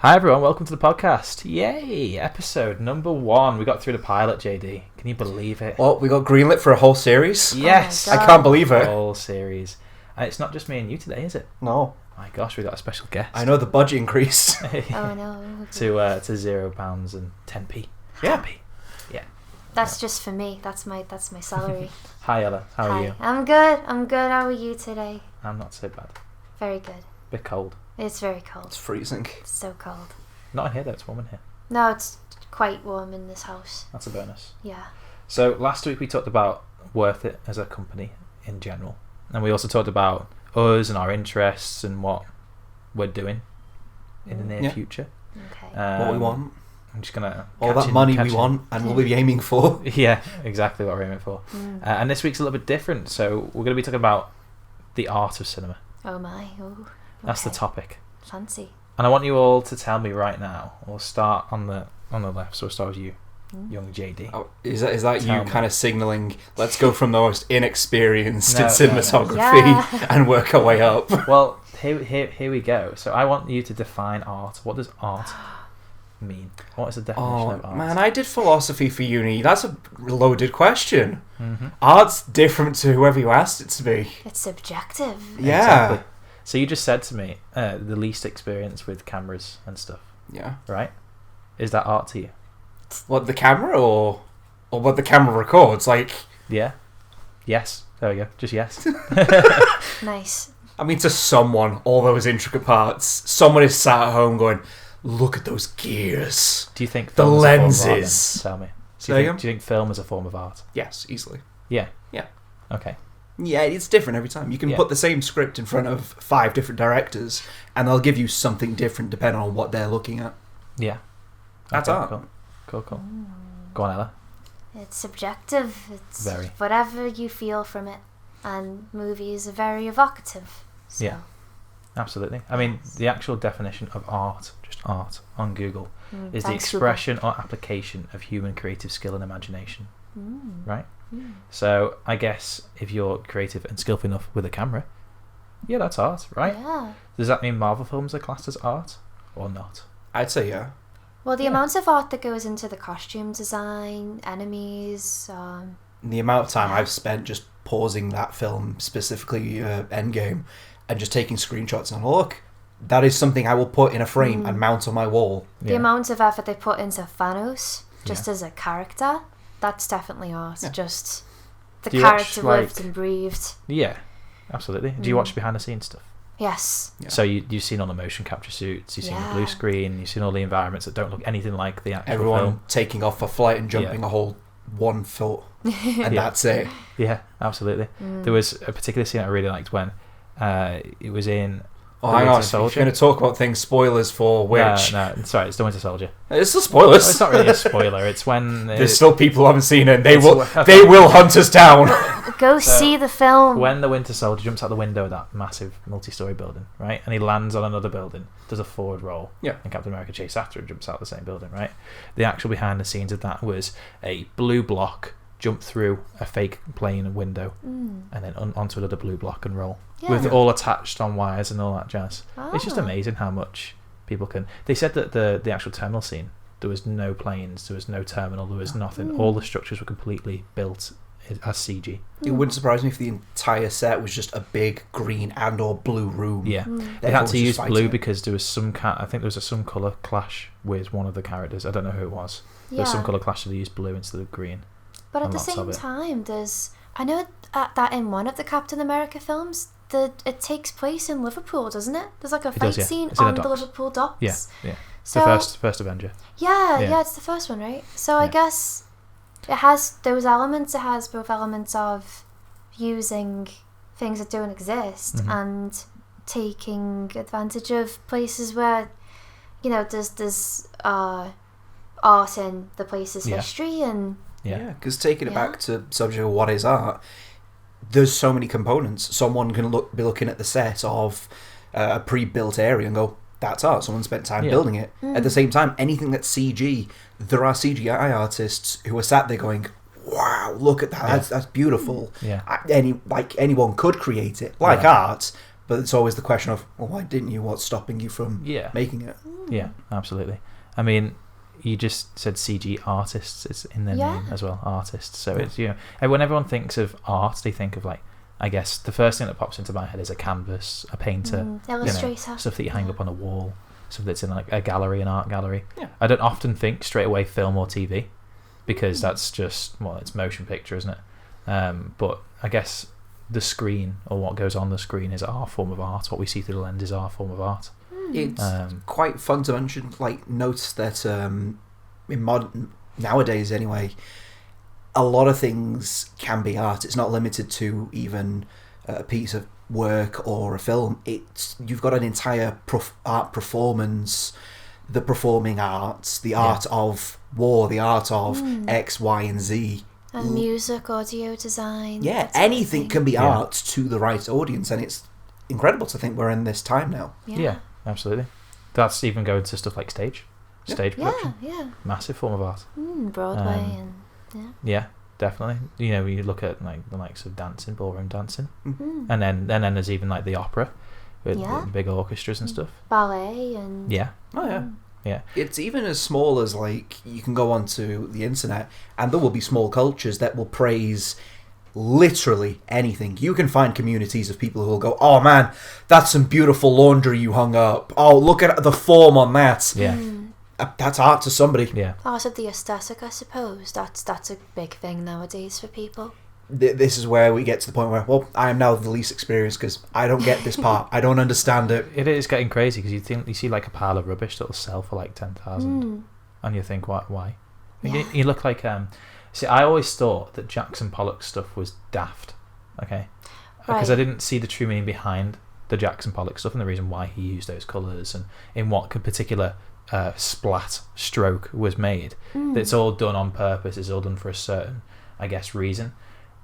Hi everyone, welcome to the podcast. Yay! Episode number 1. We got through the pilot, JD. Can you believe it? What, we got greenlit for a whole series? Yes! I can't believe it. Whole series. And it's not just me and you today, is it? No. My gosh, we got a special guest. I know the budget increased. Oh no. to £0 and 10p. Yeah. 10p. Yeah. That's just for me. That's my salary. Hi Ella, how are Hi. you? I'm good. How are you today? I'm not so bad. Very good. Bit cold. It's very cold. It's freezing. It's so cold. Not in here though, it's warm in here. No, it's quite warm in this house. That's a bonus. Yeah. So last week we talked about Worthit as a company in general. And we also talked about us and our interests and what we're doing in the near future. Okay. What we want. I'm just going to... All that money we want and we'll be aiming for. Yeah, exactly what we're aiming for. And this week's a little bit different. So we're going to be talking about the art of cinema. Oh my. Oh. That's the topic. Fancy. And I want you all to tell me right now. We'll start on the left. So we'll start with you, young JD. Oh, is that Tell you me. kind of signalling, let's go from the most inexperienced in No. cinematography Yeah. and work our way up? Well, here we go. So I want you to define art. What does art mean? What is the definition of art? Man, I did philosophy for uni. That's a loaded question. Mm-hmm. Art's different to whoever you asked it to be. It's subjective. Yeah. Exactly. So you just said to me the least experience with cameras and stuff, Yeah. right? Is that art to you? What, the camera or what the camera records? Like, Yeah. Yes. There we go. Just yes. Nice. I mean, to someone, all those intricate parts, someone is sat at home going, look at those gears. Do you think The film is a form of art, lenses. then? Tell me. Say again? Do you think film is a form of art? Yes, easily. Yeah. Yeah. Okay. Yeah, it's different every time. You can Yeah. put the same script in front of 5 different directors, and they'll give you something different depending on what they're looking at. Yeah. That's Okay, art. Cool. Go on, Ella. It's subjective. It's Very. whatever you feel from it. And movies are very evocative. So. Yeah. Absolutely. I mean, the actual definition of art, just art, on Google, is the Thanks, expression or application of human creative skill and imagination. Google. Right? So I guess if you're creative and skillful enough with a camera, yeah, that's art, right? Yeah. Does that mean Marvel films are classed as art or not? I'd say yeah. Well, the Yeah. amount of art that goes into the costume design, enemies, The amount of time I've spent just pausing that film, specifically Endgame, and just taking screenshots and look, that is something I will put in a frame and mount on my wall. the amount of effort they put into Thanos just as a character, that's definitely art. Yeah. Just the Do you watch, character lived like- and breathed. Yeah, absolutely. Do you watch behind the scenes stuff? Yes. Yeah. So you've seen all the motion capture suits, you've seen the Yeah. blue screen, you've seen all the environments that don't look anything like the actual Everyone film. taking off a flight and jumping a whole 1 foot, and Yeah. that's it. Yeah, absolutely. There was a particular scene I really liked when it was in Oh, The hang Winter on, if Soldier. you're going to talk about things, spoilers for which? No, sorry, it's the Winter Soldier. It's the No, spoilers. it's not really a spoiler. It's when There's still people who haven't seen it. They It's will. wh- They will hunt us down. Go So, see the film. when the Winter Soldier jumps out the window of that massive multi-story building, right, and he lands on another building, does a forward roll, Yeah. and Captain America chases after and jumps out the same building, right? The actual behind the scenes of that was a blue block jump through a fake plane window and then onto another blue block and roll with Yeah. all attached on wires and all that jazz. It's just Ah. amazing how much people can. They said that the actual terminal scene, there was no planes, there was no terminal, there was nothing. All the structures were completely built as CG. It wouldn't surprise me if the entire set was just a big green and/or blue room. Yeah, they Everyone had was to just use fighting blue it. because there was some I think there was some color clash with one of the characters. I don't know who it was. There was some Yeah. color clash, so they used blue instead of green. But at and the lots of same it. time, I know that in one of the Captain America films, it takes place in Liverpool, doesn't it? There's like a fight does, yeah. scene It's in the on the docks. Liverpool docks. Yeah. So The first Avenger. yeah, Yeah. it's the first one, right? So I Yeah. guess it has those elements. It has both elements of using things that don't exist Mm-hmm. and taking advantage of places where, there's art in the place's Yeah. history and Yeah. Because taking it Yeah. back to subject of what is art, there's so many components. Someone can be looking at the set of a pre-built area and go, that's art. Someone spent time Yeah. building it. At the same time, anything that's CG, there are CGI artists who are sat there going, wow, look at that. Yeah. That's beautiful. Yeah. Anyone could create it like Yeah. art, But it's always the question of, well, why didn't you? What's stopping you from making it? Yeah, absolutely. I mean, you just said CG artists is in their name as well, artists. So it's, you know, and when everyone thinks of art, they think of like, I guess the first thing that pops into my head is a canvas, a painter, illustrator, stuff that you hang up on a wall, stuff that's in like a gallery, an art gallery. Yeah. I don't often think straight away film or TV, because that's just, well, it's motion picture, isn't it? But I guess the screen, or what goes on the screen, is our form of art. What we see through the lens is our form of art. It's quite fun to mention, like, notice that in modern, nowadays anyway, a lot of things can be art. It's not limited to even a piece of work or a film. You've got an entire art performance, the performing arts, the art of war, the art of X, Y, and Z. And music, audio design. Yeah, anything can be art to the right audience, and it's incredible to think we're in this time now. Yeah, absolutely. That's even going to stuff like stage production. Yeah. Massive form of art. Broadway Yeah, definitely. You know, you look at like the likes of dancing, ballroom dancing, and then there's even like the opera with big orchestras and stuff. Ballet and Yeah. It's even as small as, like, you can go onto the internet and there will be small cultures that will praise literally anything. You can find communities of people who will go, oh man, that's some beautiful laundry you hung up. Oh, look at the form on that. Yeah. That's art to somebody. Yeah. Art of the aesthetic, I suppose. That's a big thing nowadays for people. This is where we get to the point where, well, I am now the least experienced because I don't get this part. I don't understand it. It is getting crazy because you see like a pile of rubbish that'll sell for like 10,000, and you think, why? You look like see, I always thought that Jackson Pollock's stuff was daft, okay, because I didn't see the true meaning behind the Jackson Pollock stuff and the reason why he used those colours and in what particular splat stroke was made. It's all done on purpose. It's all done for a certain, I guess, reason.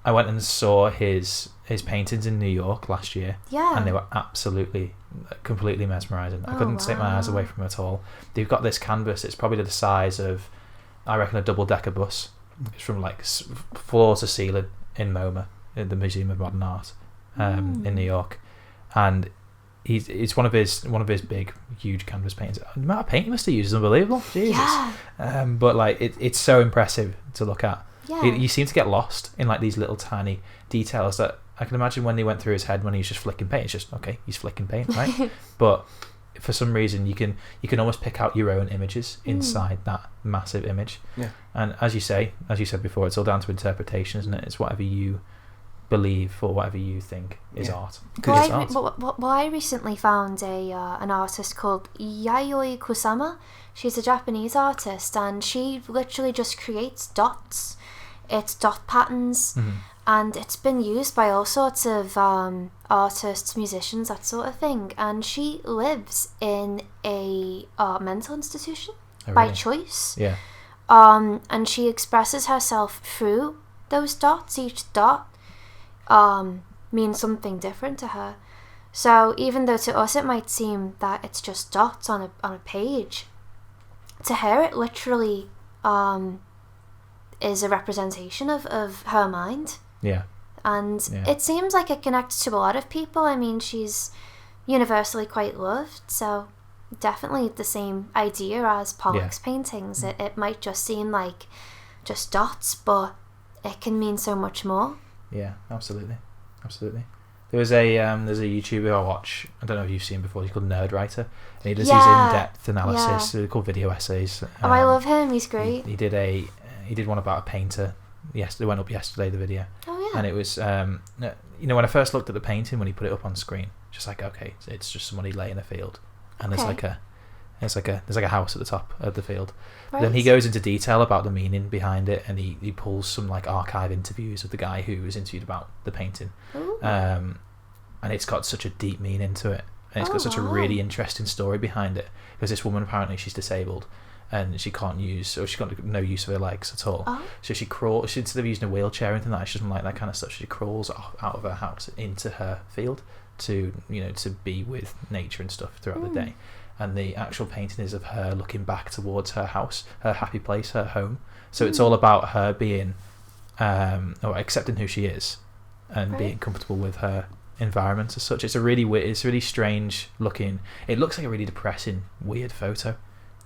I went and saw his paintings in New York last year, and they were absolutely, completely mesmerising. I couldn't take my eyes away from it at all. They've got this canvas, it's probably the size of, I reckon, a double-decker bus. It's from like floor to ceiling in MoMA, in the Museum of Modern Art, in New York, and it's one of his big, huge canvas paintings. The amount of paint he must have used is unbelievable, Jesus. But like it's so impressive to look at. You seem to get lost in like these little tiny details that I can imagine when they went through his head when he was just flicking paint. It's just, okay, he's flicking paint, right? But for some reason you can almost pick out your own images inside that massive image. Yeah. And as you said before, it's all down to interpretation, isn't it? It's whatever you believe or whatever you think is art. Well, I recently found an artist called Yayoi Kusama. She's a Japanese artist, and she literally just creates dots. It's dot patterns, and it's been used by all sorts of artists, musicians, that sort of thing. And she lives in a mental institution by choice. Yeah. And she expresses herself through those dots. Each dot means something different to her. So even though to us it might seem that it's just dots on a page, to her it literally is a representation of her mind. Yeah. And it seems like it connects to a lot of people. I mean, she's universally quite loved, so definitely the same idea as Pollock's paintings. It might just seem like just dots, but it can mean so much more. Yeah, absolutely. There's a YouTuber I watch. I don't know if you've seen before. He's called Nerdwriter, and he does these in-depth analysis. They're called video essays. I love him. He's great. He did one about a painter. Yes, it went up yesterday. The video. Oh yeah. And it was when I first looked at the painting when he put it up on screen, just like, okay, it's just somebody laying a field, and there's like a house at the top of the field. Right. Then he goes into detail about the meaning behind it, and he pulls some like archive interviews of the guy who was interviewed about the painting. And it's got such a deep meaning to it, and it's got such a really interesting story behind it, because this woman, apparently she's disabled and she's got no use of her legs at all. So she crawls, instead of using a wheelchair or anything like that, she doesn't like that kind of stuff. She crawls out of her house into her field to be with nature and stuff throughout the day. And the actual painting is of her looking back towards her house, her happy place, her home. So it's all about her being, or accepting who she is, and being comfortable with her environment as such. It's really strange looking. It looks like a really depressing, weird photo.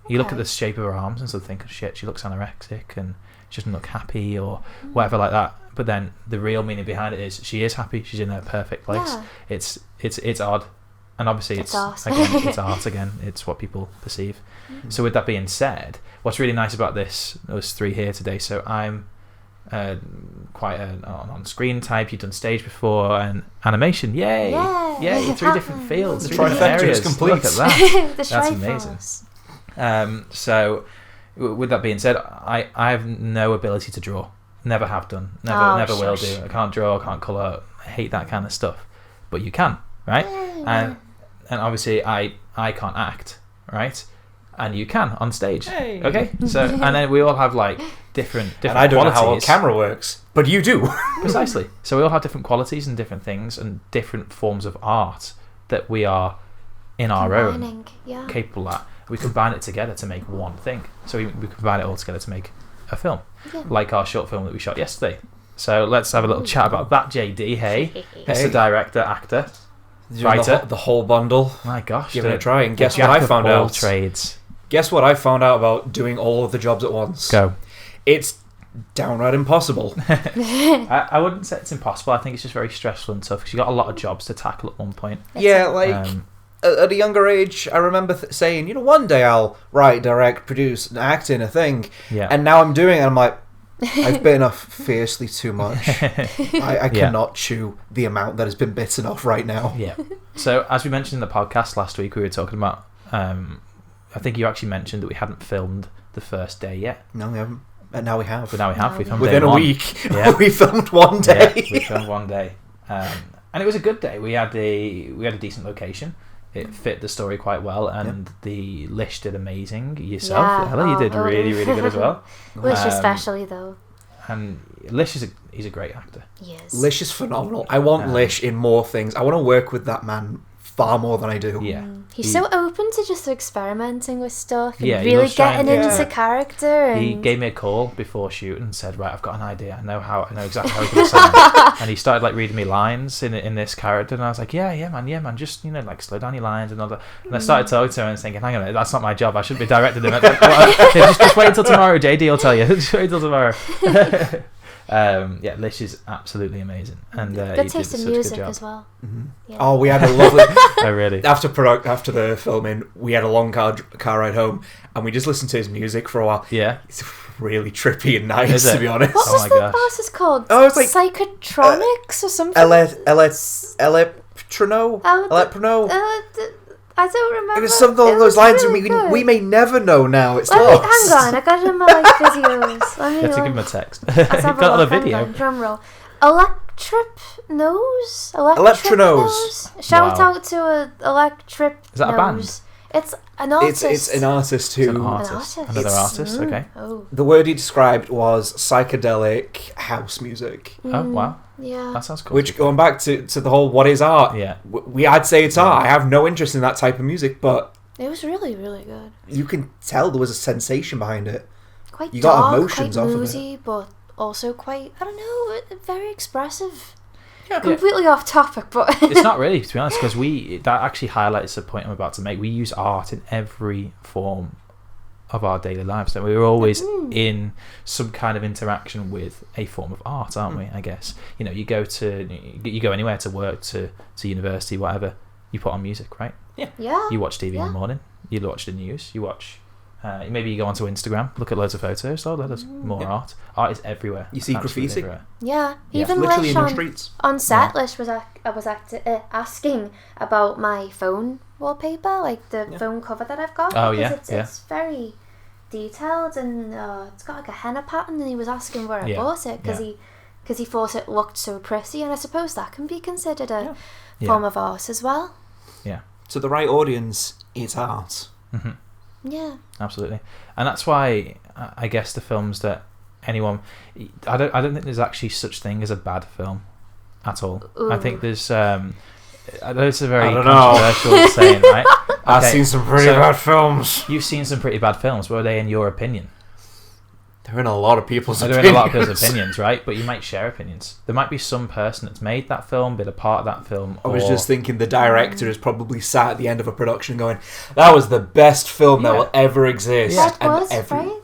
You look at the shape of her arms and sort of think, oh, shit, she looks anorexic and she doesn't look happy or whatever like that. But then the real meaning behind it is she is happy. She's in her perfect place. Yeah. It's odd, and obviously it's art. Again, it's art again. It's what people perceive. So with that being said, what's really nice about us three here today. So I'm quite an on-screen type. You've done stage before and animation. Yay! Yay! Three different fields, three different areas. Complete. Look at that. That's amazing. So with that being said, I have no ability to draw. Never have done. Never will do. I can't draw. I can't colour. I hate that kind of stuff. But you can, right? And obviously I can't act, right? And you can on stage. Hey. Okay. So and then we all have like different and I don't qualities. know how a camera works, but you do. Precisely. So we all have different qualities and different things and different forms of art that we are in our own capable at. We combine it together to make one thing. So we combine it all together to make a film, like our short film that we shot yesterday. So let's have a little chat about that, JD. Hey, Mr. Director, actor, writer, the whole bundle. My gosh, give it a try. And guess what I found out? Trades. Guess what I found out about doing all of the jobs at once? Go. It's downright impossible. I wouldn't say it's impossible. I think it's just very stressful and tough because you got a lot of jobs to tackle at one point. Yeah, like. At a younger age, I remember saying, one day I'll write, direct, produce, and act in a thing. Yeah. And now I'm doing it, and I'm like, I've bitten off fiercely too much. I cannot chew the amount that has been bitten off right now. Yeah. So, as we mentioned in the podcast last week, we were talking about, I think you actually mentioned that we hadn't filmed the first day yet. No, we haven't. And now we have. But now we have. We filmed within a week. Yeah. We filmed one day. Yeah, we filmed one day. And it was a good day. We had a decent location. It fit the story quite well, and the Lish did amazing. Yourself, Ella, you did really, really good as well. Lish especially, though. And Lish he's a great actor. Yes. Lish is phenomenal. I want Lish in more things. I want to work with that man far more than I do. Yeah. He's so open to just experimenting with stuff and really getting into character. And he gave me a call before shoot and said, right, I've got an idea. I know exactly how it's going to sound. And he started like reading me lines in this character, and I was like, yeah, man, just like slow down your lines and all that. And I started talking to him and thinking, hang on, that's not my job. I shouldn't be directing him. Like, just wait until tomorrow. JD will tell you. Just wait until tomorrow. Lish is absolutely amazing, and good taste in music as well. Mm-hmm. Yeah. Oh, we had a lovely. Oh, really? After the filming, we had a long car ride home, and we just listened to his music for a while. Yeah, it's really trippy and nice, to be honest. What was the artist called? Oh, it's like Psychotronics or something. Electrono. I don't remember. It was something along those lines. Really we may never know now. It's lost. Hang on, I got it in my videos. You have to give him a text. Got it on a video. Drum roll. Electronose. Shout out to Electrip. Is that a band? It's an artist. It's an artist who. Another artist. Okay. Oh. The word he described was psychedelic house music. Oh wow. Yeah. That sounds cool. Which, going back to the whole what is art, I'd say it's art. I have no interest in that type of music, but it was really, really good. You can tell there was a sensation behind it. Quite you dark, got emotions quite off moody, of it. but also quite, I don't know, very expressive. Yeah. Completely off topic, but it's not really, to be honest, because that actually highlights the point I'm about to make. We use art in every form of our daily lives, so we're always in some kind of interaction with a form of art, aren't we? I guess you go anywhere, to work, to university, whatever, you put on music, right? Yeah. You watch TV in the morning, you watch the news, you watch maybe you go onto Instagram, look at loads of photos. There's more art is everywhere. You see graffiti everywhere. Even literally Lish in the streets on set. Lish was asking about my phone wallpaper, like the phone cover that I've got. It's very detailed, and it's got like a henna pattern, and he was asking where I bought it because he thought it looked so pretty, and I suppose that can be considered a form of art as well. Yeah. To the right audience, it's art. Mm-hmm. Yeah. Absolutely. And that's why I guess the films that anyone, I don't think there's actually such thing as a bad film at all. Ooh. I think there's I know it's a very controversial saying, right? I've seen some pretty bad films. You've seen some pretty bad films. Were they in your opinion? They're in a lot of people's They're opinions. in a lot of people's opinions, right? But you might share opinions. There might be some person that's made that film, been a part of that film. I was just thinking the director is probably sat at the end of a production going, that was the best film that will ever exist. That And was, every- right?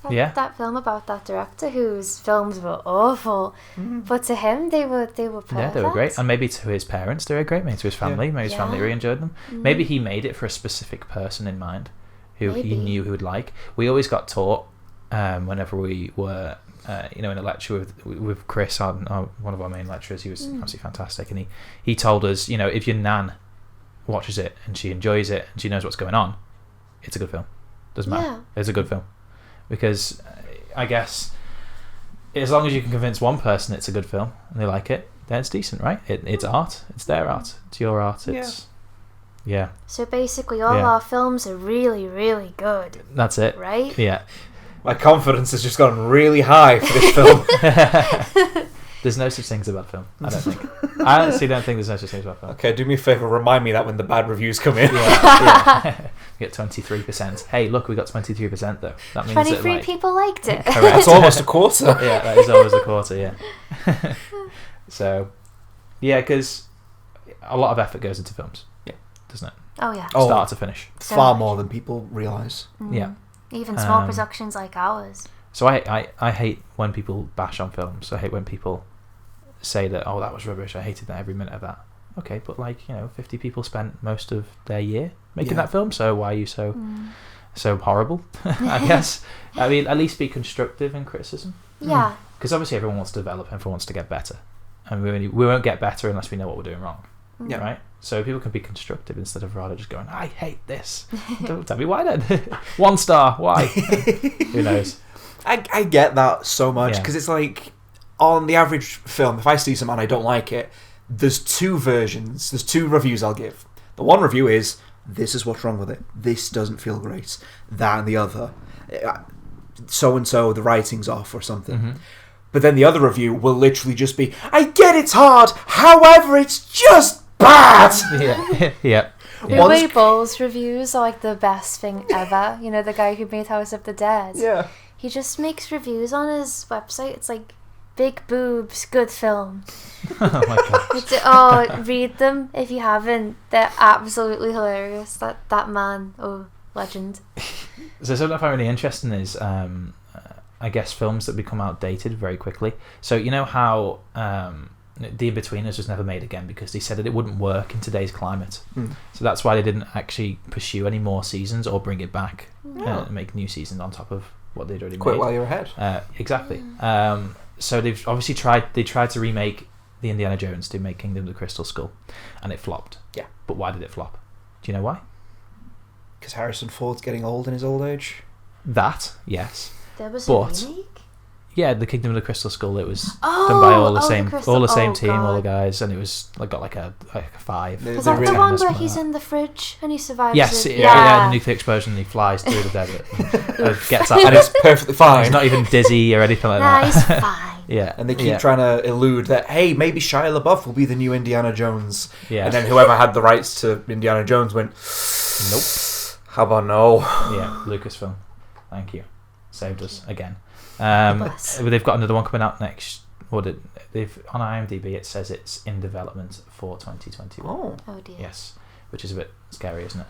Yeah. That film about that director whose films were awful. But to him, they were perfect. Yeah, they were great. And maybe to his parents, they were great. Maybe to his family. Maybe his family really enjoyed them. Maybe he made it for a specific person in mind who he knew he would like. We always got taught whenever we were in a lecture with Chris, one of our main lecturers. He was absolutely fantastic, and he told us, if your nan watches it and she enjoys it and she knows what's going on, it's a good film. Doesn't matter. It's a good film, because I guess as long as you can convince one person it's a good film and they like it, then it's decent, right? It's art. It's their art. It's your art. It's So basically, all our films are really, really good. That's it, right? Yeah. My confidence has just gone really high for this film. There's no such thing as a bad film, I don't think. I honestly don't think there's no such thing as a bad film. Okay, do me a favour, remind me that when the bad reviews come in. Yeah. We get 23%. Hey, look, we got 23% though. That means 23 people liked it. Correct. That's almost a quarter. Yeah, that is almost a quarter, yeah. So, yeah, because a lot of effort goes into films, doesn't it? Oh, yeah. Start to finish. Far more than people realise. Yeah. Even small productions like ours. So I hate when people bash on films. I hate when people say that, that was rubbish. I hated that every minute of that. Okay, but 50 people spent most of their year making that film, so why are you so horrible? I guess. I mean, at least be constructive in criticism. Yeah. Because obviously everyone wants to develop, everyone wants to get better. And we won't get better unless we know what we're doing wrong. Yeah. Right? So people can be constructive instead of rather just going, I hate this. Don't tell me why then. 1 star, why? Who knows? I get that so much, because it's like, on the average film, if I see something and I don't like it, there's 2 versions, there's 2 reviews I'll give. The one review is, this is what's wrong with it, this doesn't feel great, that and the other, so-and-so, the writing's off or something. But then the other review will literally just be, I get it's hard, however, it's just bad! Yeah. Uwe Boll's reviews are like the best thing ever. The guy who made House of the Dead. Yeah. He just makes reviews on his website. It's like, big boobs, good film. Oh my god. Read them if you haven't. They're absolutely hilarious. That man, legend. So something I find really interesting is, I guess, films that become outdated very quickly. So you know how The Inbetweeners was never made again because they said that it wouldn't work in today's climate. So that's why they didn't actually pursue any more seasons or bring it back and make new seasons on top of what they'd already made. Quit while you're ahead. Exactly. So they've obviously tried to remake the Indiana Jones to make Kingdom of the Crystal Skull, and it flopped. Yeah. But why did it flop? Do you know why? Because Harrison Ford's getting old in his old age. That, yes. There was a remake? Yeah, the Kingdom of the Crystal Skull. It was done by all the same team, God. all the guys, and it was got like a 5. Is that the one where he's in the fridge and he survives? Yes, it? the nuclear explosion, and he flies through the desert, gets out, and it's perfectly fine. He's not even dizzy or anything like that. He's fine. Yeah, and they keep trying to elude that. Hey, maybe Shia LaBeouf will be the new Indiana Jones. Yeah, and then whoever had the rights to Indiana Jones went, nope. How about no? Yeah, Lucasfilm. Thank you, saved us again. They've got another one coming out next. They've on IMDb it says it's in development for 2021. Oh dear. Yes, which is a bit scary, isn't it?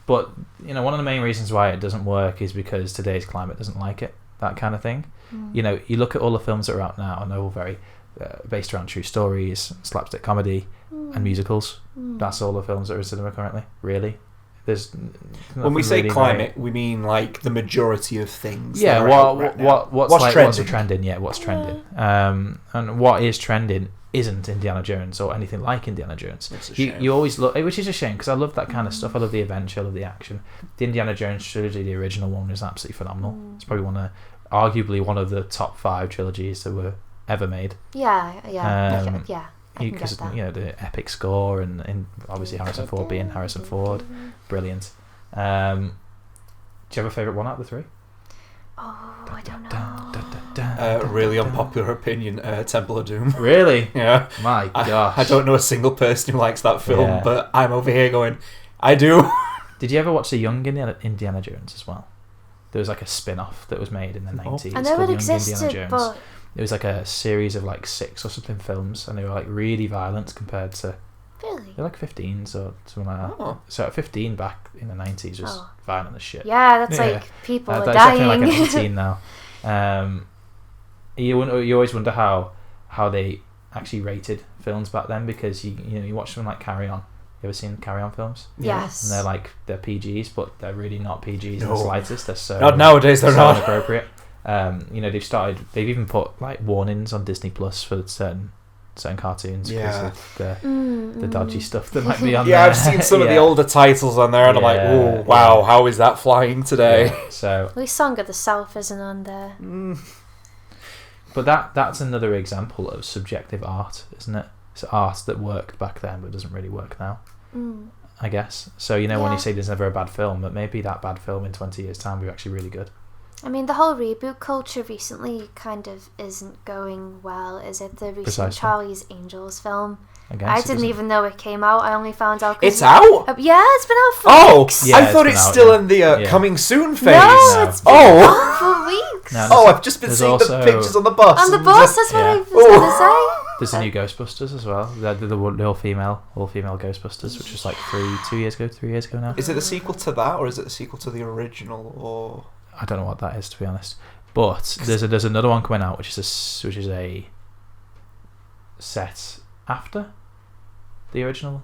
But one of the main reasons why it doesn't work is because today's climate doesn't like it. That kind of thing. You look at all the films that are out now, and they're all very based around true stories, slapstick comedy, and musicals. That's all the films that are in cinema currently. Really. When we say really climate, we mean like the majority of things. Yeah, what's trending? Trending? Yeah, what's trending? And what is trending isn't Indiana Jones or anything like Indiana Jones. You always look, which is a shame because I love that kind of stuff. I love the adventure, I love the action. The Indiana Jones trilogy, the original one, is absolutely phenomenal. It's probably arguably one of the top 5 trilogies that were ever made. Yeah. Because the epic score and obviously Harrison Ford being Harrison Ford, brilliant. Do you have a favourite one out of the 3? I don't know. Really unpopular opinion, Temple of Doom. Really? Yeah. My gosh. I don't know a single person who likes that film, but I'm over here going, I do. Did you ever watch the young Indiana Jones as well? there was like a spin-off that was made in the 90s. I know called it Young existed, Indiana Jones. but It was like a series of like 6 or something films, and they were like really violent compared to. really, They're like 15s or something like that. Oh. So at 15 back in the 90s was violent as shit. yeah, that's Yeah. like people are That's dying. definitely like an 18 now. You always wonder how they actually rated films back then, because you watch something like Carry On. You ever seen Carry On films? Yes. And they're PGs, but they're really not PGs in No. the slightest. They're so Not nowadays, they're so not. inappropriate. They've even put like warnings on Disney Plus for certain cartoons because of the dodgy stuff that might be on there. Yeah, I've seen some of the older titles on there, and I'm like, oh, wow, how is that flying today? Yeah, so, At least Song of the South isn't on there. but that's another example of subjective art, isn't it? It's art that worked back then but doesn't really work now, I guess. So when you say there's never a bad film, but maybe that bad film in 20 years' time will be actually really good. I mean, the whole reboot culture recently kind of isn't going well, is it? The recent Precisely. Charlie's Angels film. I I didn't even know it came out. I only found out. It's out? Yeah, it's been out for Oh, weeks. Yeah, I it's thought been it's out, still yeah. in the Yeah. coming soon phase. No, it's been Oh. out for weeks. No, Oh, I've just been There's seeing also- the pictures on the bus. On the and- bus, that's what Yeah. I was going to say. There's a new Ghostbusters as well. The all-female Ghostbusters, which was like 3 years ago now. Is it the sequel to that, or is it the sequel to the original? Or I don't know what that is, to be honest. But there's another one coming out, which is a set after the original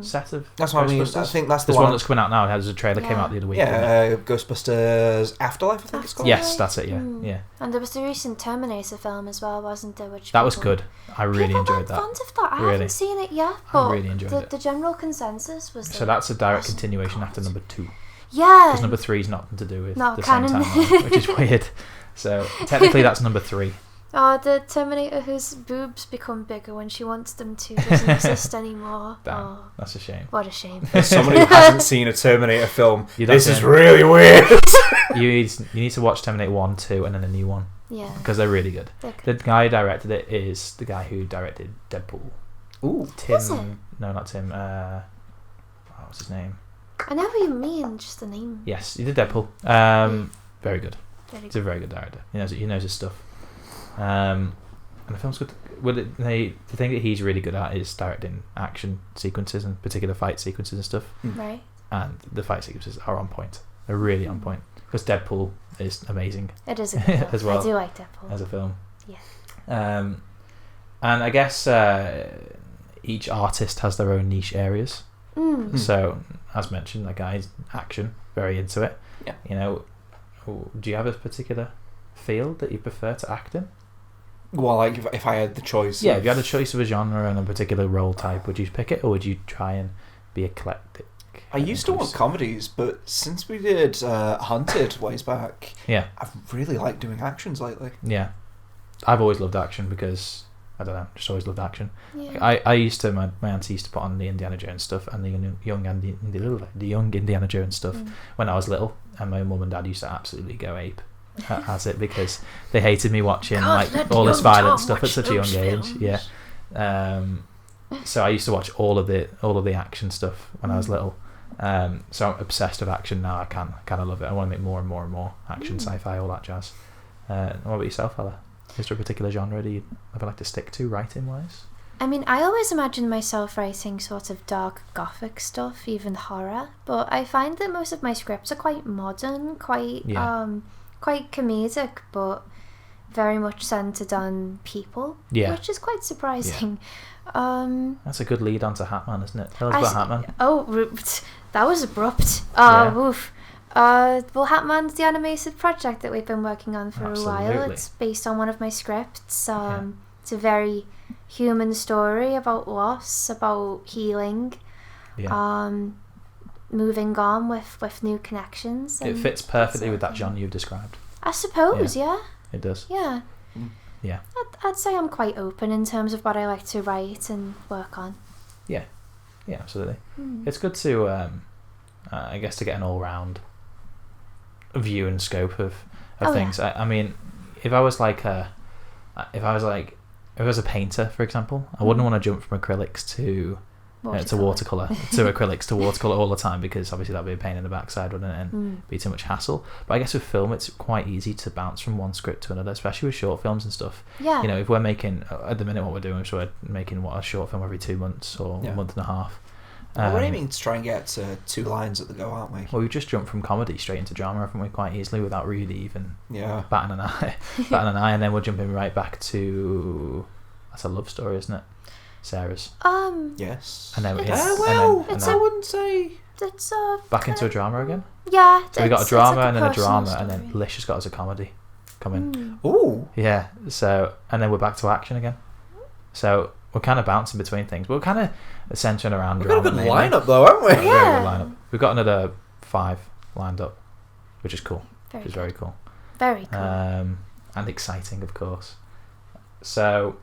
set of. that's what I mean. Ghostbusters. I think that's the There's one. one that's coming out now. There's a trailer came out the other week. didn't it? Yeah, Ghostbusters Afterlife, I think it's called. Yes, that's it. Yeah, yeah. And there was the recent Terminator film as well, wasn't there? Which That was people- good. I really people enjoyed weren't that. fond of that. I Really. haven't seen it yet, I but really enjoyed it. the general consensus was. So that that's a direct wasn't continuation good. after number 2. Yeah. Because number 3 is nothing to do with Not the canon. same timeline, which is weird. So technically that's number 3. Oh, the Terminator whose boobs become bigger when she wants them to doesn't exist anymore. Damn, Oh, that's a shame. what a shame. As somebody who hasn't seen a Terminator film, You this don't is know. really weird. You need to watch Terminator 1, 2, and then a new one, Yeah. because they're really good. they're The good. guy who directed it is the guy who directed Deadpool. Ooh, Tim. Is it? No, not Tim. What's his name? I know who you mean, just the name. Yes, he did Deadpool. Very good. Very He's a very good director. He knows his stuff. And the film's good. Well, the thing that he's really good at is directing action sequences and particular fight sequences and stuff. Right. And the fight sequences are on point. They're really on point. Because Deadpool is amazing It is a good film. As well. I do like Deadpool. as a film. Yeah. And I guess each artist has their own niche areas. So, as mentioned, that guy's action, very into it. Yeah. Do you have a particular field that you prefer to act in? well, like if I had the choice. Yeah, if you had a choice of a genre and a particular role type, would you pick it, or would you try and be eclectic? I used to watch comedies, but since we did Hunted ways back, Yeah, I've really liked doing actions lately. yeah. I've always loved action because I don't know, just always loved action. Yeah. I used to my auntie used to put on the Indiana Jones stuff and the young Indiana Jones stuff when I was little, and my mum and dad used to absolutely go ape at it because they hated me watching God, let all this young violent Tom stuff at watch such a young those age. films. Yeah. So I used to watch all of the action stuff when I was little. So I'm obsessed with action now. I kind of love it. I want to make more and more and more action, sci-fi, all that jazz. What about yourself, Ella? Is there a particular genre that you'd ever like to stick to, writing-wise? I mean, I always imagine myself writing sort of dark gothic stuff, even horror, but I find that most of my scripts are quite modern, quite comedic, but very much centered on people, which is quite surprising. That's a good lead on to Hatman, isn't it? Tell us about Hatman. Oh, that was abrupt. Woof. Well, Hatman's the animated project that we've been working on for a while. Absolutely. It's based on one of my scripts. It's a very human story about loss, about healing, moving on with new connections. It fits perfectly with that genre you've described. I suppose, yeah. It does. Yeah. Yeah. I'd say I'm quite open in terms of what I like to write and work on. Yeah, absolutely. It's good to, I guess, to get an all-round view and scope of things. I mean, if I was a painter, for example, I wouldn't want to jump from acrylics to to watercolour, to acrylics, to watercolour all the time, because obviously that'd be a pain in the backside, wouldn't it, and be too much hassle. But I guess with film, it's quite easy to bounce from one script to another, especially with short films and stuff. Yeah. You know, if we're making, at the minute what we're doing is we're making a short film every 2 months or a month and a half. Well, we're aiming to try and get 2 lines at the go, aren't we? Well, we've just jumped from comedy straight into drama, haven't we, quite easily, without really even batting an eye, and then we're jumping right back to, that's a love story, isn't it? Sarah's. Yes. And then I wouldn't say it's back into a drama again. Yeah. So we got a drama like and then a drama, story. and then Lish has got us a comedy coming. Ooh. Yeah. So and then we're back to action again. So we're kind of bouncing between things, but we're kind of centering around We've drama. got a good mainly. lineup though, haven't we? Yeah. Very good lineup. We've got another 5 lined up, which is cool. Very Which is very cool. Very cool. And exciting, of course. So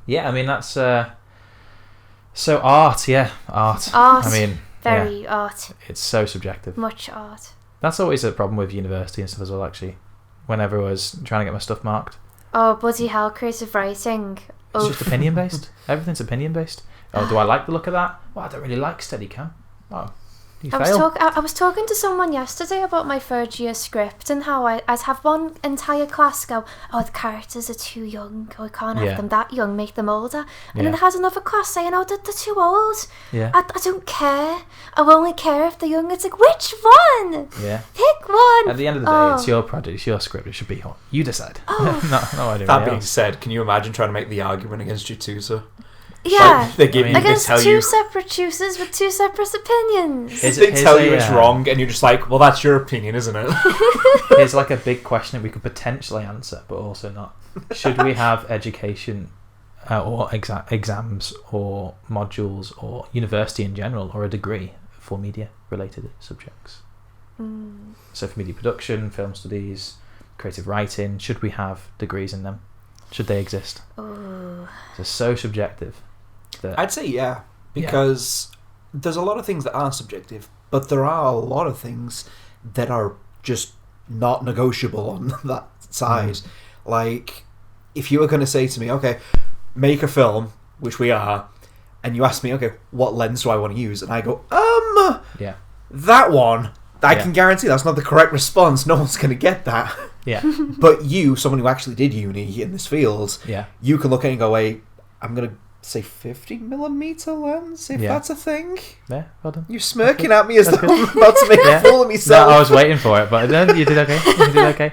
yeah, I mean that's so art. Art. I mean, very art. It's so subjective. Much art. That's always a problem with university and stuff as well, actually. Whenever I was trying to get my stuff marked. Oh, bloody hell, creative writing. It's just opinion based. Everything's opinion based. Oh, do I like the look of that? Well, I don't really like Steadicam. Oh, you fail. I was talking to someone yesterday about my third year script and how I'd have one entire class go, oh, the characters are too young, oh, we can't have them that young, make them older. And then there's another class saying, oh, they're too old. Yeah. I don't care. I'll only care if they're young. It's like, which one? Yeah. Pick one. At the end of the day, it's your project, it's your script, it should be you decide. No, I don't That being said, can you imagine trying to make the argument against your tutor? Yeah. Like, they give you, against they tell two you, separate tutors with 2 separate opinions. they tell you it's wrong, and you're just like, well, that's your opinion, isn't it? Here's like a big question that we could potentially answer, but also not. Should we have education or exams or modules or university in general or a degree for media-related subjects? So for media production, film studies, creative writing, should we have degrees in them? Should they exist? Oh. It's so subjective. I'd say because there's a lot of things that are subjective, but there are a lot of things that are just not negotiable on that side. Like, if you were going to say to me, okay, make a film, which we are, and you ask me, okay, what lens do I want to use? And I go, that one, I can guarantee that's not the correct response. No one's going to get that. Yeah. But you, someone who actually did uni in this field, you can look at it and go, wait, I'm going to say 50mm lens, if that's a thing. Yeah, well done. You're smirking at me as though I'm about to make a fool of myself. No, I was waiting for it, but no, you did okay. You did okay.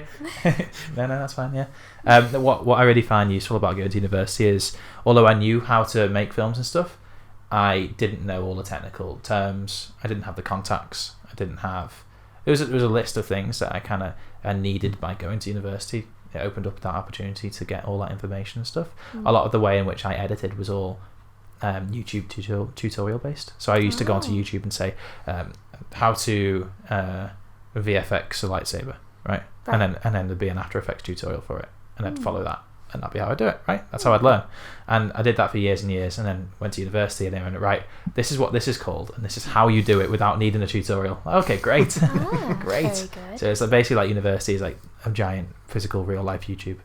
No, that's fine, what I really find useful about going to university is, although I knew how to make films and stuff, I didn't know all the technical terms. I didn't have the contacts. I didn't have... It was a list of things that I kind of needed by going to university. It opened up that opportunity to get all that information and stuff. A lot of the way in which I edited was all YouTube tutorial based. So I used to go onto YouTube and say how to VFX a lightsaber, right? And then there'd be an After Effects tutorial for it, and I'd follow that, and that'd be how I do it, right? That's how I'd learn. And I did that for years and years, and then went to university and they went, right, this is what this is called, and this is how you do it without needing a tutorial. Okay, great. Great. So it's basically like university is like a giant physical real life YouTube.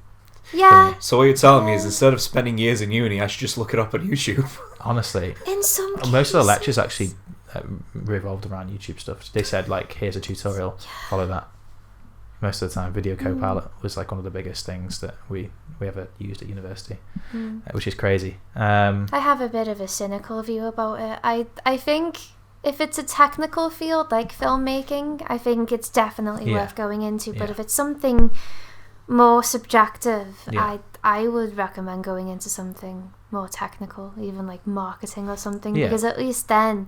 Yeah. So what you're telling me is, instead of spending years in uni, I should just look it up on YouTube. Honestly, in some cases, most of the lectures actually revolved around YouTube stuff. They said like, here's a tutorial, follow that. Most of the time, Video Copilot was like one of the biggest things that we ever used at university, which is crazy. I have a bit of a cynical view about it. I think if it's a technical field like filmmaking, I think it's definitely worth going into. But if it's something more subjective, I would recommend going into something more technical, even like marketing or something, because at least then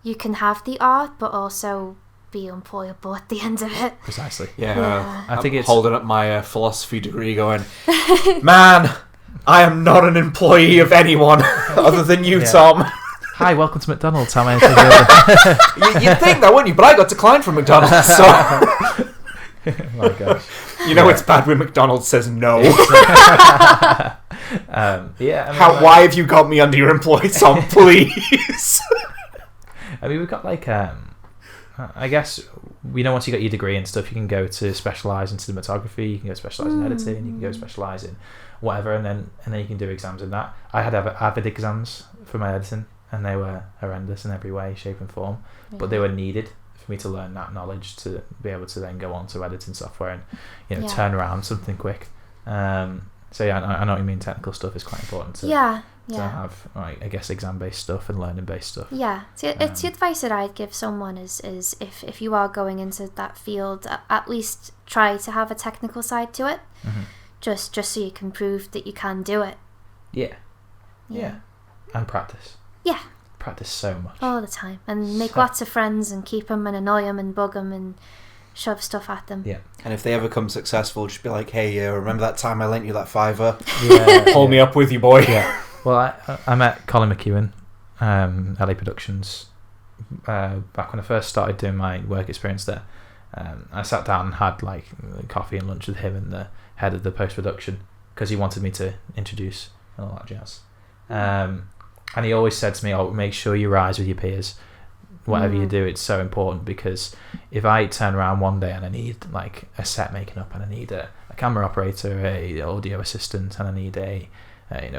you can have the art, but also be employable at the end of it. Precisely. I think it's holding up my philosophy degree going, man, I am not an employee of anyone other than you, Tom. Hi, welcome to McDonald's. How may I take You'd think that, wouldn't you? But I got declined from McDonald's, so... Oh my gosh. You know it's bad when McDonald's says no. Why have you got me under your employ, Tom, please? I mean, we've got like... I guess, once you get your degree and stuff, you can go to specialise in cinematography, you can go specialise in editing, you can go specialise in whatever, and then you can do exams in that. I had Avid exams for my editing, and they were horrendous in every way, shape and form, but they were needed for me to learn that knowledge to be able to then go on to editing software and turn around something quick. So yeah, I know what you mean. Technical stuff is quite important to have, like, I guess, exam-based stuff and learning-based stuff. Yeah, it's the advice that I'd give someone is if you are going into that field, at least try to have a technical side to it, just so you can prove that you can do it. Yeah, and practice. Yeah. Practice so much. All the time. And make lots of friends and keep them and annoy them and bug them and shove stuff at them. Yeah. And if they ever come successful, just be like, hey, remember that time I lent you that $5? Yeah. Hold me up with you, boy. Yeah. Well, I met Colin McEwen, LA Productions, back when I first started doing my work experience there. I sat down and had like coffee and lunch with him and the head of the post-production because he wanted me to introduce and all that jazz. And he always said to me, make sure you rise with your peers. Whatever you do, it's so important, because if I turn around one day and I need like a set making up and I need a camera operator, a audio assistant, and I need a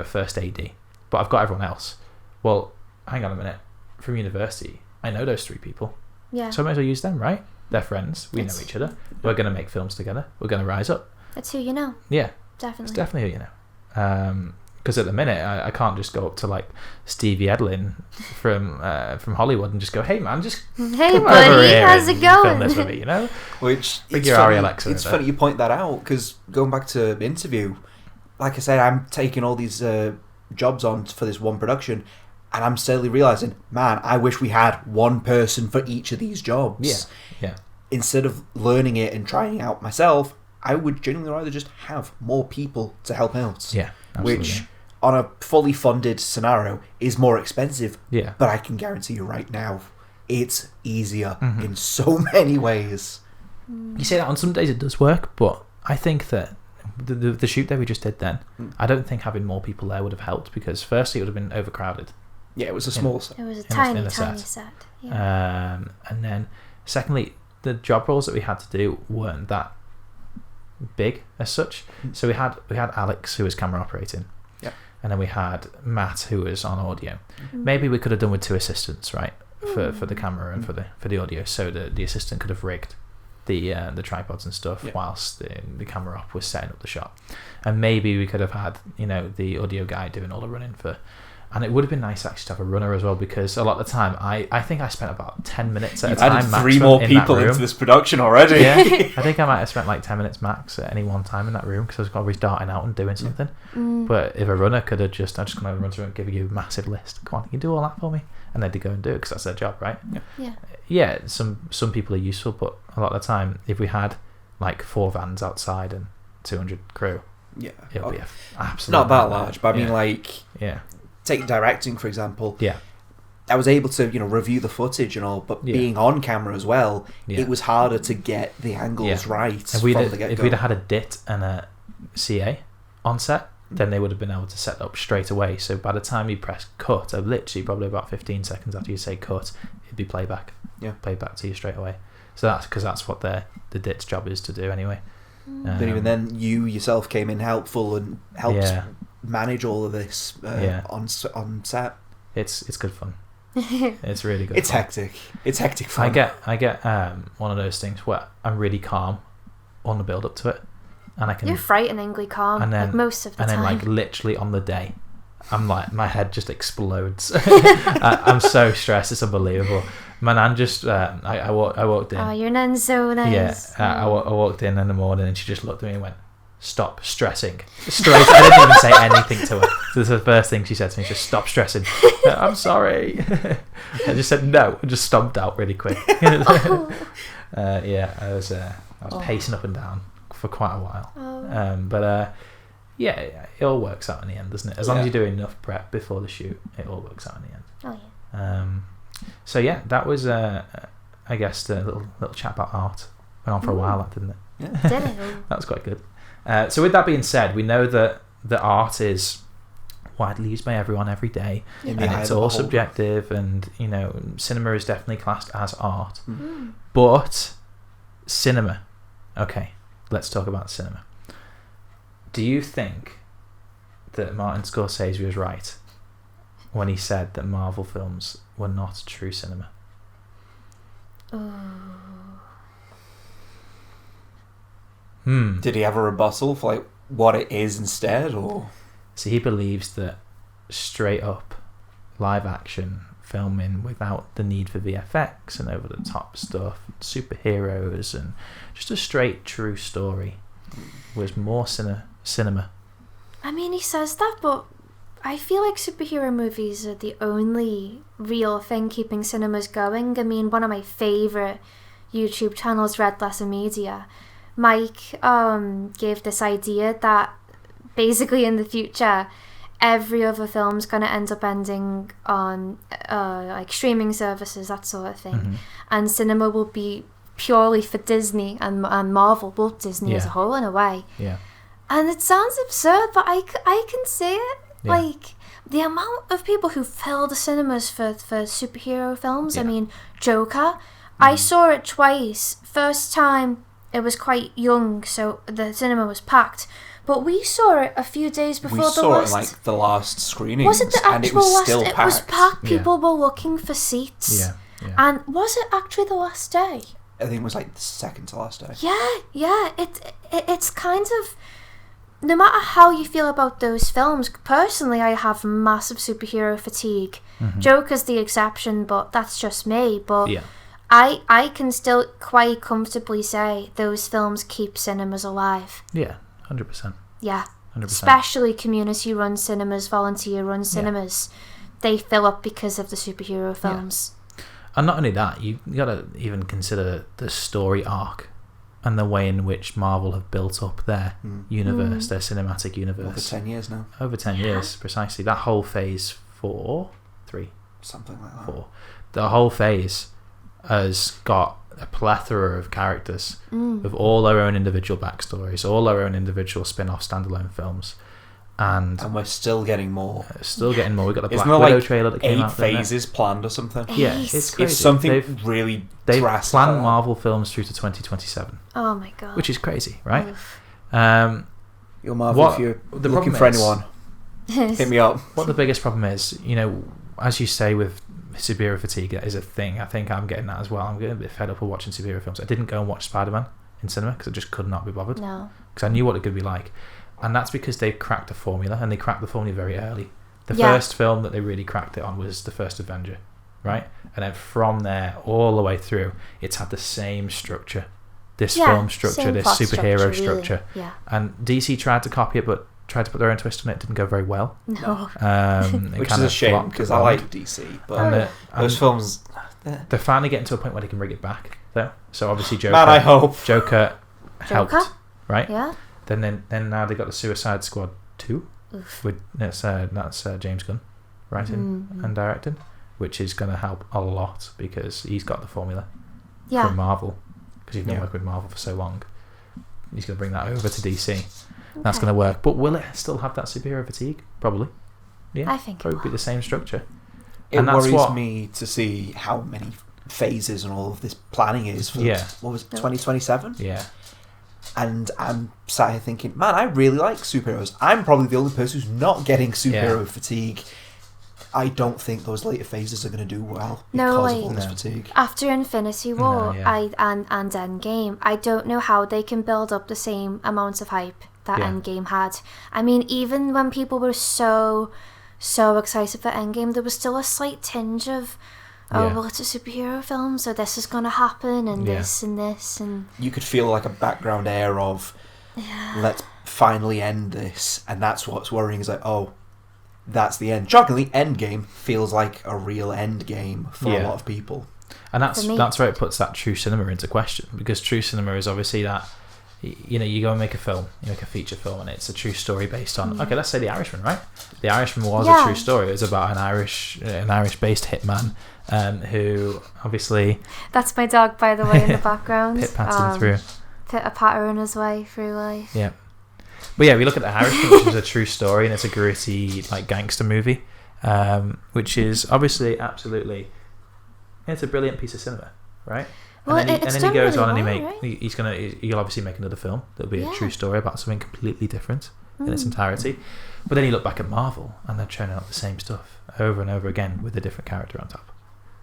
first AD, but I've got everyone else. Well, hang on a minute. From university, I know those 3 people. Yeah. So I might as well use them, right? They're friends. We know each other. We're going to make films together. We're going to rise up. It's who you know. Yeah. Definitely. It's definitely who you know. Because at the minute, I can't just go up to like Stevie Edlin from Hollywood and just go, hey man, just hey come buddy, over here how's it and going? film this with me, you know? Which it's funny, Alexa it's funny you point that out, because going back to the interview, like I said, I'm taking all these jobs on for this one production, and I'm slowly realising, man, I wish we had one person for each of these jobs. Yeah. Instead of learning it and trying it out myself, I would genuinely rather just have more people to help out. Yeah, absolutely. Which, on a fully funded scenario, is more expensive. Yeah. But I can guarantee you right now, it's easier in so many ways. You say that on some days it does work, but I think that the shoot that we just did then, I don't think having more people there would have helped, because firstly it would have been overcrowded. Yeah, it was a small set. It was a tiny set. Yeah. And then secondly, the job roles that we had to do weren't that big as such. So we had Alex, who was camera operating. Yeah. And then we had Matt, who was on audio. Maybe we could have done with 2 assistants, right? For the camera and for the audio, so the assistant could have rigged the tripods and stuff whilst the camera op was setting up the shot. And maybe we could have had, the audio guy doing all the running for. And it would have been nice actually to have a runner as well, because a lot of the time I think I spent about 10 minutes at a time. Added 3 more people into this production already. Yeah, I think I might have spent like 10 minutes max at any one time in that room, because I was always darting out and doing something. But if a runner could have I'm just going to run through and give you a massive list. Come on, you can do all that for me, and then they go and do it because that's their job, right? Yeah. Some people are useful, but a lot of the time, if we had like 4 vans outside and 200 crew, it would be absolutely not that large. But I mean, like, yeah. Take directing, for example. Yeah. I was able to, review the footage and all, but being on camera as well, it was harder to get the angles right if from the get-go. If we'd had a DIT and a CA on set, then they would have been able to set up straight away. So by the time you press cut, literally probably about 15 seconds after you say cut, it'd be playback. Yeah. Playback to you straight away. So that's what the DIT's job is to do anyway. But even then, you yourself came in helpful and helped manage all of this on set. It's good fun. It's really good. It's fun. hectic. It's hectic fun. I get one of those things where I'm really calm on the build up to it, and I can. You're frighteningly calm, and then, like most of the time. And then, like, literally on the day, I'm like, my head just explodes. I'm so stressed. It's unbelievable. My nan just, I walked in. Oh, your nan's so nice. Yeah, I walked in the morning and she just looked at me and went, "Stop stressing." Straight. I didn't even say anything to her. So this is the first thing she said to me, just "Stop stressing." I'm sorry. I just said no and just stomped out really quick. I was pacing up and down for quite a while. But it all works out in the end, doesn't it? As long as you do enough prep before the shoot, it all works out in the end. Oh yeah. So yeah, that was I guess the little chat about art. Went on for a while, that didn't it? Yeah. Did it? That was quite good. So with that being said, we know that the art is widely used by everyone every day, and it's all subjective, and cinema is definitely classed as art. But cinema, okay, let's talk about cinema. Do you think that Martin Scorsese was right when he said that Marvel films were not true cinema. Did he have a rebuttal for like what it is instead, or? So he believes that straight up live action filming without the need for VFX and over the top stuff, superheroes, and just a straight true story was more cinema. I mean, he says that, but I feel like superhero movies are the only real thing keeping cinemas going. I mean, one of my favourite YouTube channels, Red Letter Media, Mike gave this idea that basically in the future every other film's going to end up ending on like streaming services, that sort of thing, and cinema will be purely for Disney and Marvel, well, Disney as a whole in a way. And it sounds absurd, but I can see it. Like the amount of people who fill the cinemas for superhero films. I mean, Joker, I saw it twice. First time it was quite young, so the cinema was packed. But we saw it a few days before the last. We saw it in, like, the last screening. Was it the actual and it was last? Still it packed. was packed. People were looking for seats. And was it actually the last day? I think it was like the second to last day. Yeah. It's kind of, no matter how you feel about those films. Personally, I have massive superhero fatigue. Joker's the exception, but that's just me. But I can still quite comfortably say those films keep cinemas alive. 100%. Yeah. 100%. Especially community-run cinemas, volunteer-run cinemas. They fill up because of the superhero films. And not only that, you got to even consider the story arc and the way in which Marvel have built up their universe, their cinematic universe. Over 10 years now. Over 10 years, precisely. That whole phase 4, 3? Something like that. 4. The whole phase has got a plethora of characters with all their own individual backstories, all their own individual spin-off standalone films, and we're still getting more. Getting more. We got the Black Isn't Widow like trailer that came 8 out. phases planned or something. Yeah, it's crazy. It's something they've really drastic. planned Marvel films through to 2027. Oh my god, which is crazy, right? Your Marvel, if you're looking for anyone, hit me up. What the biggest problem is, as you say, with superhero fatigue, that is a thing. I think I'm getting that as well. I'm getting a bit fed up of watching superhero films. I didn't go and watch Spider-Man in cinema because I just could not be bothered. No. Because I knew what it could be like. And that's because they cracked the formula, and they cracked the formula very early. The first film that they really cracked it on was the first Avenger, right? And then from there, all the way through, it's had the same structure. This film structure, this superhero structure. Really. Yeah. And DC tried to copy it, but tried to put their own twist on it. Didn't go very well. No. Which is a shame, because I like DC. But those films... They're finally getting to a point where they can bring it back, though. So obviously Joker... Man, I hope. Joker helped, right? Yeah. Then now they've got the Suicide Squad 2. With that's James Gunn writing and directing, which is going to help a lot because he's got the formula from Marvel, because he's been working with Marvel for so long. He's going to bring that over to DC. That's going to work. But will it still have that superhero fatigue? Probably. Yeah, I think probably be the same structure. It worries me to see how many phases and all of this planning is for what was it, 2027? Yeah. And I'm sat here thinking, man, I really like superheroes. I'm probably the only person who's not getting superhero fatigue. I don't think those later phases are going to do well because of all this fatigue. After Infinity War and Endgame, I don't know how they can build up the same amount of hype that Endgame had. I mean, even when people were so excited for Endgame, there was still a slight tinge of, well, it's a superhero film, so this is going to happen, and this and this. And you could feel like a background air of, let's finally end this, and that's what's worrying, is like, oh, that's the end. Shockingly, Endgame feels like a real end game for a lot of people. And that's where it puts that true cinema into question, because true cinema is obviously that, you go and make a film, you make a feature film, and it's a true story based on, okay, let's say The Irishman, right? The Irishman was a true story. It was about an Irish-based hitman who obviously... That's my dog, by the way, in the background. Pit-patting through. Pitter-pattering his way through life. Yeah. But yeah, we look at The Irishman, which is a true story, and it's a gritty, like, gangster movie, which is obviously absolutely... It's a brilliant piece of cinema, right? Well, and then he goes really on and right? he'll obviously make another film that'll be a true story about something completely different. in its entirety. But then you look back at Marvel, and they're churning out the same stuff over and over again with a different character on top.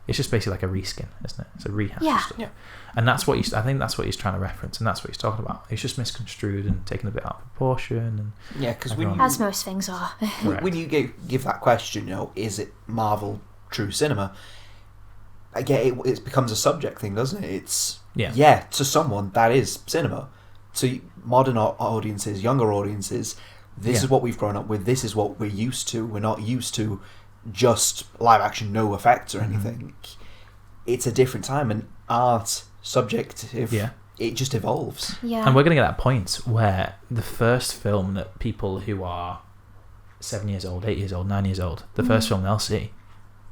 It's just basically like a reskin, isn't it? It's a rehash of stuff. Yeah. And that's what I think that's what he's trying to reference, and that's what he's talking about. It's just misconstrued and taken a bit out of proportion. And Yeah, because As most things are. when you give that question, is it Marvel true cinema? I get it becomes a subject thing, doesn't it? It's to someone that is cinema. To modern audiences, younger audiences, this is what we've grown up with. This is what we're used to. We're not used to just live action, no effects or anything. It's a different time, and art, subjective, it just evolves. Yeah. And we're going to get that point where the first film that people who are 7 years old, 8 years old, 9 years old, the first film they'll see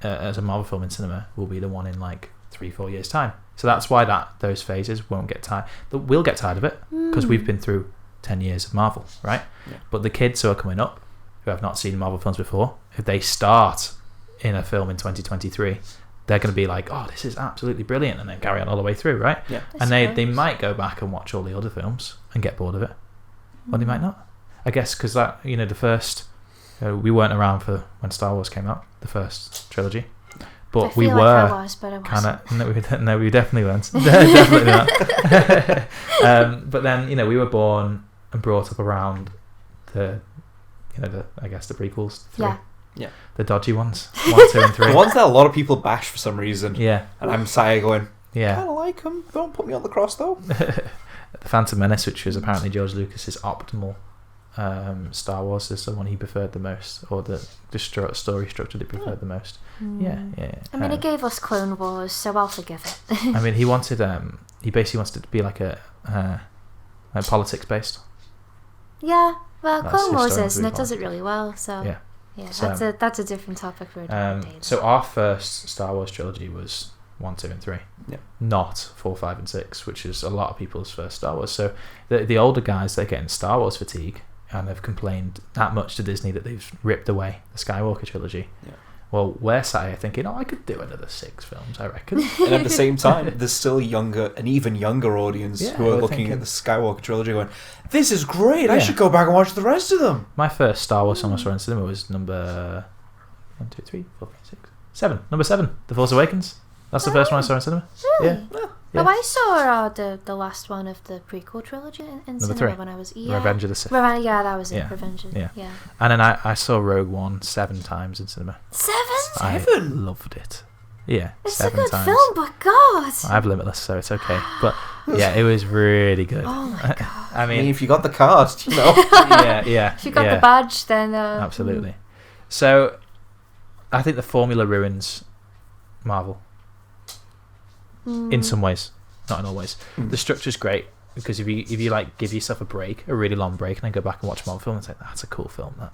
as a Marvel film in cinema will be the one in like 3-4 years time. So that's why those phases won't get tired. We'll get tired of it because we've been through 10 years of Marvel, right? Yeah. But the kids who are coming up who have not seen Marvel films before, if they start in a film in 2023, they're going to be like, oh, this is absolutely brilliant, and then carry on all the way through, right? Yeah. And they might go back and watch all the other films and get bored of it. Or they might not. I guess because that, the first, we weren't around for when Star Wars came out, the first trilogy. But I feel like I was, but I wasn't. No, we definitely weren't. Definitely not. But then, we were born and brought up around the prequels, 3. Yeah. The dodgy ones, 1, 2, and 3. The ones that a lot of people bash for some reason. Yeah. And I'm sat here going, yeah. I kind of like them. Don't put me on the cross, though. The Phantom Menace, which was apparently George Lucas's optimal Star Wars, is the one he preferred the most, or the story structure that he preferred the most. Yeah. I mean, it gave us Clone Wars, so I'll forgive it. I mean, he basically wants it to be like like politics based. Yeah, well, That's Clone Wars historical is, and it viewpoint. does it really well. So Yeah. So, that's a different topic for a different day. So our first Star Wars trilogy was 1, 2, and 3. Yeah. Not 4, 5, and 6, which is a lot of people's first Star Wars. So the older guys, they're getting Star Wars fatigue, and have complained that much to Disney that they've ripped away the Skywalker trilogy. Yeah. Well, we're sat here thinking, I could do another 6 films, I reckon. And at the same time, there's still an even younger audience who are looking at the Skywalker trilogy going, this is great, I should go back and watch the rest of them. My first Star Wars film I saw in cinema was number 1, 2, 3, 4, 5, 6, 7. Number 7, The Force Awakens. That's the first one I saw in cinema. Really? Yeah. Oh, I saw the last one of the prequel trilogy in Number cinema 3. when I was... Revenge of the Sith. Yeah, that was it. Yeah. Revenge of... Yeah. And then I saw Rogue One 7 times in cinema. 7? I loved it. Yeah, It's 7 a good times. film, but God! I have Limitless, so it's okay. But yeah, it was really good. Oh my God. I I mean, mean, if you got the card, yeah. If you got the badge, then... Absolutely. So, I think the formula ruins Marvel. In some ways, not in all ways. The structure's great because if you like give yourself a really long break, and then go back and watch a Marvel film and say that's a cool film, that.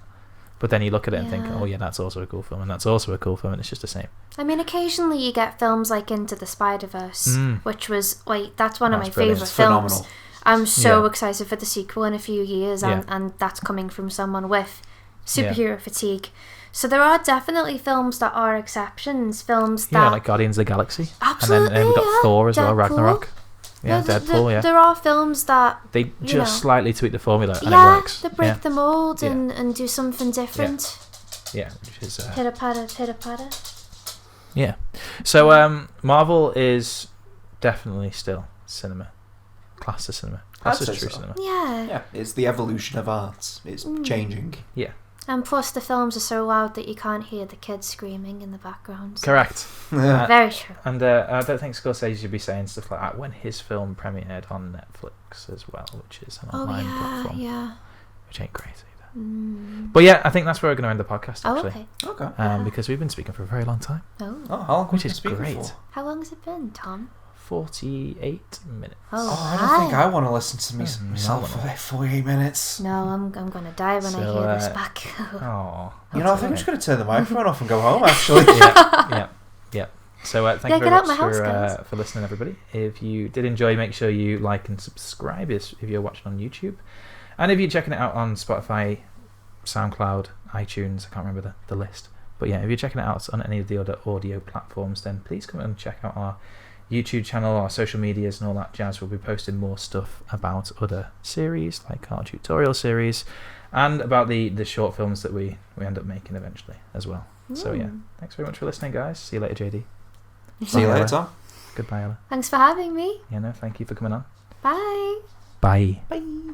But then you look at it and think, oh yeah, that's also a cool film, and that's also a cool film, and it's just the same. I mean, occasionally you get films like Into the Spider-Verse, which was that's one of my brilliant. favourite It's films. phenomenal. I'm so excited for the sequel in a few years, and, Yeah. and that's coming from someone with superhero fatigue. So there are definitely films that are exceptions, films that... Yeah, like Guardians of the Galaxy. Absolutely, And then we've got Thor as well, Deadpool. Ragnarok. Yeah, Deadpool, yeah. There are films that... They just slightly tweak the formula and it Yeah, works. they break the mould Yeah. and do something different. Yeah, which is... Pitter-patter, pitter-patter. Yeah. So, Marvel is definitely still cinema. Class of cinema. Class I'd of say true so. cinema. Yeah. Yeah, it's the evolution of art. It's changing. Yeah. And plus the films are so loud that you can't hear the kids screaming in the background. Correct. Very true. And I don't think Scorsese should be saying stuff like that when his film premiered on Netflix as well, which is an online platform. Yeah. Which ain't great either. But yeah, I think that's where we're going to end the podcast, Oh, actually. okay. Okay. Because we've been speaking for a very long time. Oh. Oh, how long Which have is we been great. speaking for? How long has it been, Tom? 48 minutes. Oh, I don't think I want to listen to That's myself for like 48 minutes. No, I'm gonna die when I hear this back. Oh. You know, I think I'm just going to turn the microphone off and go home, actually. Yeah. So thank you get very out much my house, guys. for listening, everybody. If you did enjoy, make sure you like and subscribe if you're watching on YouTube. And if you're checking it out on Spotify, SoundCloud, iTunes, I can't remember the list. But yeah, if you're checking it out on any of the other audio platforms, then please come and check out our YouTube channel, our social medias and all that jazz. We'll be posting more stuff about other series, like our tutorial series, and about the short films that we end up making eventually as well. So yeah, thanks very much for listening, guys. See you later, JD. See you Bye, later, Ella. Tom. Goodbye, Ella. Thanks for having me. Yeah, no, thank you for coming on. Bye. Bye. Bye.